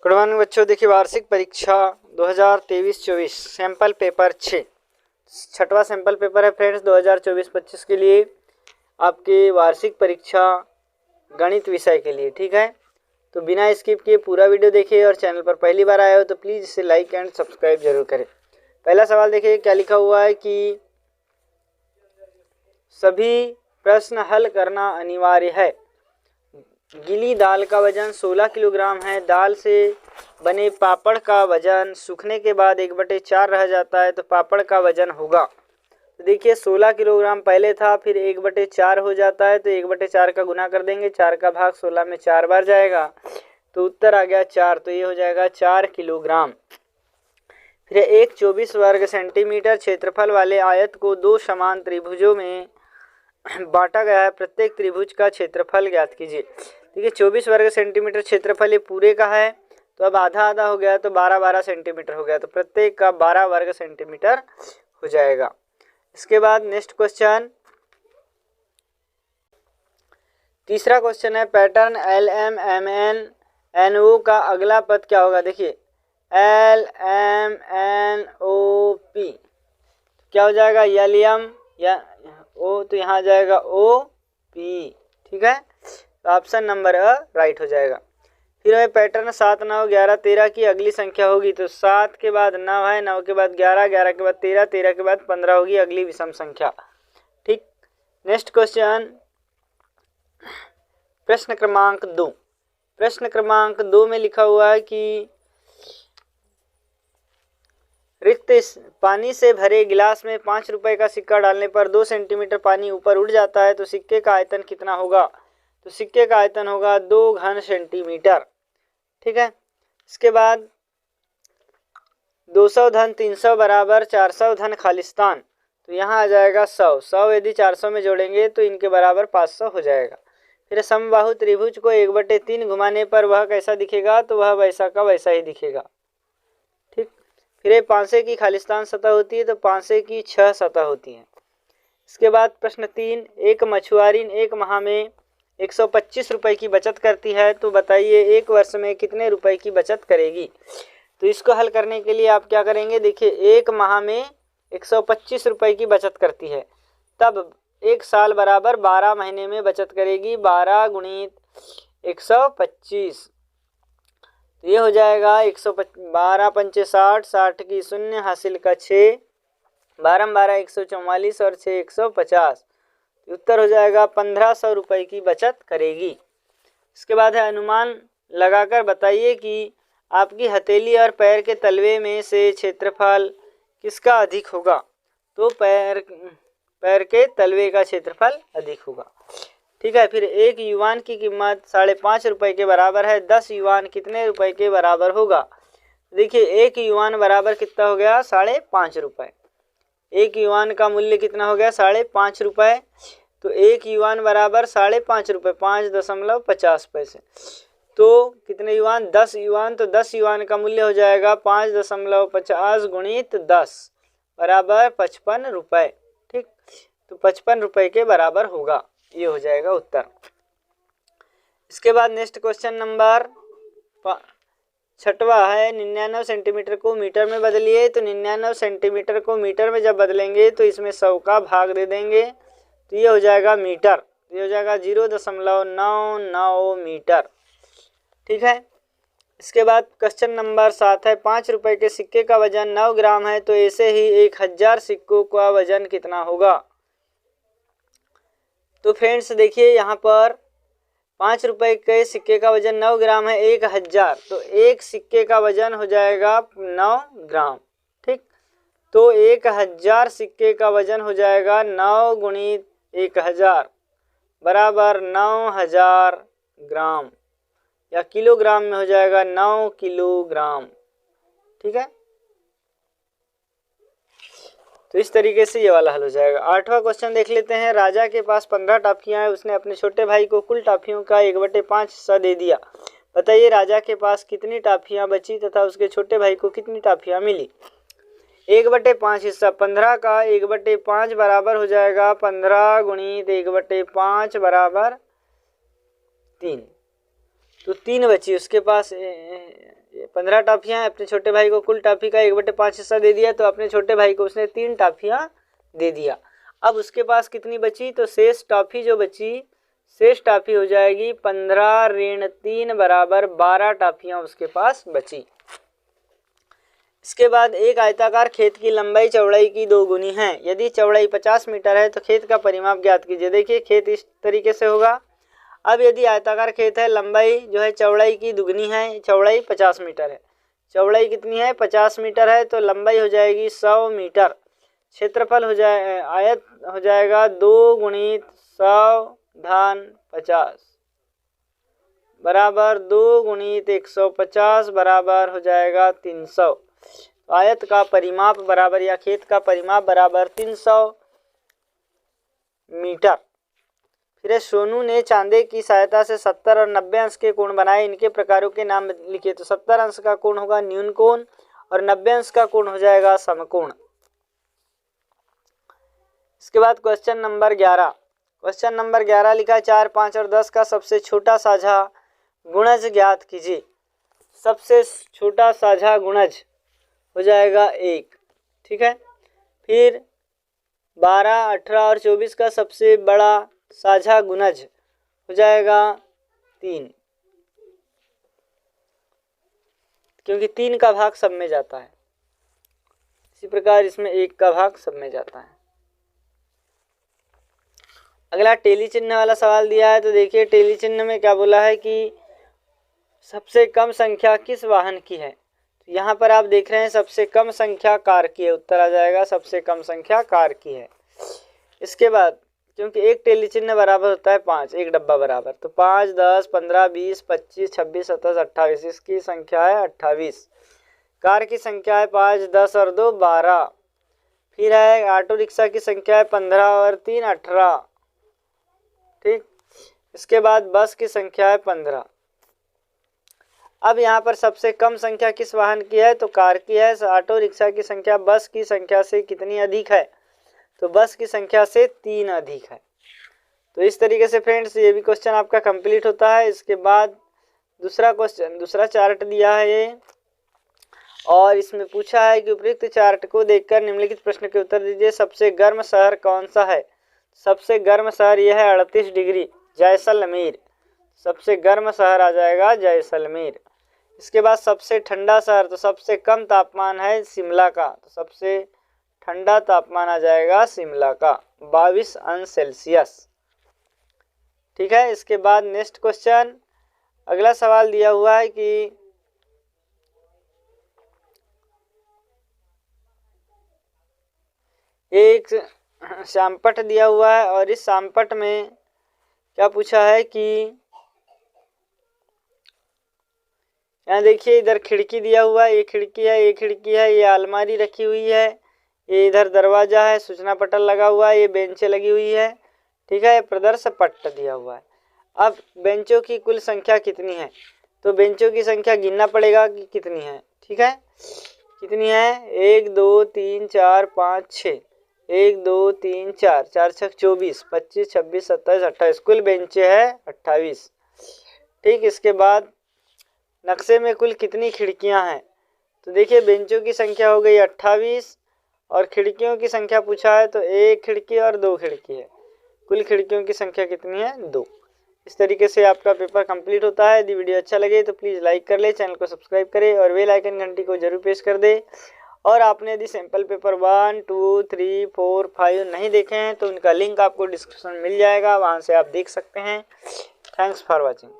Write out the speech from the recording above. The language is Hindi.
गुड मॉर्निंग बच्चों। देखिए वार्षिक परीक्षा 2023-24 सैंपल पेपर 6 छठवां सैंपल पेपर है फ्रेंड्स 2024-25 के लिए, आपकी वार्षिक परीक्षा गणित विषय के लिए। ठीक है, तो बिना स्किप किए पूरा वीडियो देखिए और चैनल पर पहली बार आए हो तो प्लीज़ इसे लाइक एंड सब्सक्राइब जरूर करें। पहला सवाल देखिए क्या लिखा हुआ है कि सभी प्रश्न हल करना अनिवार्य है। गीली दाल का वजन 16 किलोग्राम है। दाल से बने पापड़ का वजन सूखने के बाद 1/4 रह जाता है तो पापड़ का वजन होगा। तो देखिए 16 किलोग्राम पहले था, फिर 1/4 हो जाता है तो 1/4 का गुना कर देंगे, 4 का भाग 16 में 4 बार जाएगा तो उत्तर आ गया 4, तो ये हो जाएगा 4 किलोग्राम। फिर एक 24 वर्ग सेंटीमीटर क्षेत्रफल वाले आयत को दो समान त्रिभुजों में बांटा गया है। प्रत्येक त्रिभुज का क्षेत्रफल ज्ञात कीजिए। देखिए 24 वर्ग सेंटीमीटर क्षेत्रफल ये पूरे का है, तो अब आधा आधा हो गया तो 12-12 सेंटीमीटर हो गया, तो प्रत्येक का 12 वर्ग सेंटीमीटर हो जाएगा। इसके बाद नेक्स्ट क्वेश्चन, तीसरा क्वेश्चन है पैटर्न LMNO का अगला पद क्या होगा। देखिए LMNOP क्या हो जाएगा, LM या O, तो यहाँ जाएगा OP। ठीक है, तो ऑप्शन नंबर राइट हो जाएगा। फिर हमें पैटर्न 7, 9, 11, 13 की अगली संख्या होगी, तो 7 के बाद 9 है, 9 के बाद 11, 11 के बाद 13, 13 के बाद 15 होगी अगली विषम संख्या। ठीक, नेक्स्ट क्वेश्चन प्रश्न क्रमांक 2। प्रश्न क्रमांक 2 में लिखा हुआ है कि रिक्त पानी से भरे गिलास में 5 रुपए का सिक्का डालने पर 2 सेंटीमीटर पानी ऊपर उड़ जाता है तो सिक्के का आयतन कितना होगा। तो सिक्के का आयतन होगा 2 घन सेंटीमीटर। ठीक है, इसके बाद 200 धन 300 बराबर 400 धन खालिस्तान, तो यहाँ आ जाएगा 100 यदि 400 में जोड़ेंगे तो इनके बराबर 500 हो जाएगा। फिर समबाहु त्रिभुज को 1/3 घुमाने पर वह कैसा दिखेगा, तो वह वैसा का वैसा ही दिखेगा। ठीक, फिर 500 की खालिस्तान सतह होती है तो 500 की 6 सतह होती है। इसके बाद प्रश्न 3, एक मछुआरीन एक माह में 125 रुपए की बचत करती है, तो बताइए एक वर्ष में कितने रुपए की बचत करेगी। तो इसको हल करने के लिए आप क्या करेंगे, देखिए एक माह में 125 रुपए की बचत करती है, तब एक साल बराबर 12 महीने में बचत करेगी। 12 गुणित 125, तो ये हो जाएगा 12 पंचे 60, 60 की 0 हासिल का 6, 12 12 144 और 6 150, उत्तर हो जाएगा 1500 रुपए की बचत करेगी। इसके बाद है अनुमान लगाकर बताइए कि आपकी हथेली और पैर के तलवे में से क्षेत्रफल किसका अधिक होगा। तो पैर के तलवे का क्षेत्रफल अधिक होगा। ठीक है, फिर एक युवान की कीमत 5.5 रुपए के बराबर है, 10 युवान कितने रुपए के बराबर होगा। देखिए एक युवान बराबर कितना हो गया, 5.5 रुपए। एक युवान का मूल्य कितना हो गया, 5.5 रुपए, तो एक युवान बराबर 5.5 रुपए 5.50 पैसे। तो कितने युवान, 10 युवान, तो 10 युवान का मूल्य हो जाएगा 5.50 गुणित 10 बराबर 55 रुपए। ठीक, तो 55 रुपए के बराबर होगा, ये हो जाएगा उत्तर। इसके बाद नेक्स्ट क्वेश्चन नंबर 6वां है 99 सेंटीमीटर को मीटर में बदलिए। तो 99 सेंटीमीटर को मीटर में जब बदलेंगे तो इसमें 100 का भाग दे देंगे, तो ये हो जाएगा मीटर, ये हो जाएगा 0.99 मीटर। ठीक है, इसके बाद क्वेश्चन नंबर 7 है 5 रुपए के सिक्के का वजन 9 ग्राम है, तो ऐसे ही 1000 सिक्कों का वजन कितना होगा। तो फ्रेंड्स देखिए यहाँ पर 5 रुपए के सिक्के का वजन 9 ग्राम है, 1000, तो एक सिक्के का वजन हो जाएगा 9 ग्राम। ठीक, तो 1000 सिक्के का वजन हो जाएगा 9 गुणित 1000 बराबर 9000 ग्राम, या किलोग्राम में हो जाएगा 9 किलोग्राम। ठीक है, तो इस तरीके से ये वाला हल हो जाएगा। 8वां क्वेश्चन देख लेते हैं। राजा के पास 15 टॉफियां हैं, उसने अपने छोटे भाई को कुल टॉफियों का 1/5 हिस्सा दे दिया। बताइए राजा के पास कितनी टॉफियां बची तथा उसके छोटे भाई को कितनी टॉफियां मिली। 1/5 हिस्सा 15 का 1/5 बराबर हो जाएगा 15 गुणित 1/5 बराबर 3, तो 3 बची, उसके पास 15 टॉफियाँ हैं। अपने छोटे भाई को कुल टॉफी का 1/5 हिस्सा दे दिया, तो अपने छोटे भाई को उसने 3 टॉफियाँ दे दिया। अब उसके पास कितनी बची, तो शेष टॉफी जो बची, शेष टॉफी हो जाएगी 15 ऋण 3 बराबर 12 टॉफियाँ उसके पास बची। इसके बाद एक आयताकार खेत की लंबाई चौड़ाई की 2 गुनी है। यदि चौड़ाई 50 मीटर है तो खेत का परिमाप ज्ञात कीजिए। देखिए खेत इस तरीके से होगा। अब यदि आयताकार खेत है, लंबाई जो है चौड़ाई की दुगनी है, चौड़ाई 50 मीटर है। चौड़ाई कितनी है, 50 मीटर है, तो लंबाई हो जाएगी 100 मीटर। क्षेत्रफल हो जाए आयत हो जाएगा 2 गुणित 100 धन 50 बराबर 2 गुणित 150 बराबर हो जाएगा 300। आयत का परिमाप बराबर या खेत का परिमाप बराबर 300 मीटर। फिर सोनू ने चांदे की सहायता से 70 और 90 अंश के कोण बनाए, इनके प्रकारों के नाम लिखे। तो 70 अंश का कोण होगा न्यून कोण और 90 अंश का कोण हो जाएगा समकोण। इसके बाद क्वेश्चन नंबर 11। क्वेश्चन नंबर 11 लिखा है 4, 5 और 10 का सबसे छोटा साझा गुणज ज्ञात कीजिए। सबसे छोटा साझा गुणज हो जाएगा 1, ठीक है। फिर 12, 18 और 24 का सबसे बड़ा साझा गुणज हो जाएगा 3, क्योंकि 3 का भाग सब में जाता है। इसी प्रकार इसमें 1 का भाग सब में जाता है। अगला टेली चिन्ह वाला सवाल दिया है। तो देखिए टेली चिन्ह में क्या बोला है कि सबसे कम संख्या किस वाहन की है। तो यहाँ पर आप देख रहे हैं सबसे कम संख्या कार की है, उत्तर आ जाएगा सबसे कम संख्या कार की है। इसके बाद क्योंकि एक टेली चिन्ह बराबर होता है 5, एक डब्बा बराबर, तो 5, 10, 15, 20, 25, 26, 27, 28, इसकी संख्या है 28। कार की संख्या है 5, 10 और 2 12। फिर है ऑटो रिक्शा की संख्या है 15 और 3 18, ठीक। इसके बाद बस की संख्या है 15। अब यहाँ पर सबसे कम संख्या किस वाहन की है, तो कार की है। ऑटो रिक्शा की संख्या बस की संख्या से कितनी अधिक है, तो बस की संख्या से 3 अधिक है। तो इस तरीके से फ्रेंड्स ये भी क्वेश्चन आपका कंप्लीट होता है। इसके बाद दूसरा क्वेश्चन, दूसरा चार्ट दिया है ये, और इसमें पूछा है कि उपयुक्त चार्ट को देखकर निम्नलिखित प्रश्न के उत्तर दीजिए। सबसे गर्म शहर कौन सा है। सबसे गर्म शहर यह है 38 डिग्री जैसलमेर। सबसे गर्म शहर आ जाएगा जैसलमेर। इसके बाद सबसे ठंडा शहर, तो सबसे कम तापमान है शिमला का, तो सबसे ठंडा तापमान आ जाएगा शिमला का 22 अंश सेल्सियस, ठीक है। इसके बाद नेक्स्ट क्वेश्चन, अगला सवाल दिया हुआ है कि एक शामपट दिया हुआ है, और इस शामपट में क्या पूछा है कि यहाँ देखिए इधर खिड़की दिया हुआ है, ये खिड़की है, ये खिड़की है, ये अलमारी रखी हुई है, ये इधर दरवाजा है, सूचना पटल लगा हुआ है, ये बेंचें लगी हुई है, ठीक है। प्रदर्श पट्ट दिया हुआ है। अब बेंचों की कुल संख्या कितनी है, तो बेंचों की संख्या गिनना पड़ेगा कि कितनी है, ठीक है। कितनी है, 1 2 3 4 5 6, 1 2 3 4, 4 6 24, 25 26 27 28, कुल बेंचें है 28, ठीक। इसके बाद नक्शे में कुल कितनी खिड़कियां हैं, तो देखिए बेंचों की संख्या हो गई 28 और खिड़कियों की संख्या पूछा है तो 1 खिड़की और 2 खिड़की है, कुल खिड़कियों की संख्या कितनी है, 2। इस तरीके से आपका पेपर कंप्लीट होता है। यदि वीडियो अच्छा लगे तो प्लीज़ लाइक कर ले, चैनल को सब्सक्राइब करें और बेल आइकन घंटी को जरूर प्रेस कर दे। और आपने यदि सैम्पल पेपर 1 2 3 4 5 नहीं देखे हैं तो उनका लिंक आपको डिस्क्रिप्शन में मिल जाएगा, वहाँ से आप देख सकते हैं। Thanks for watching.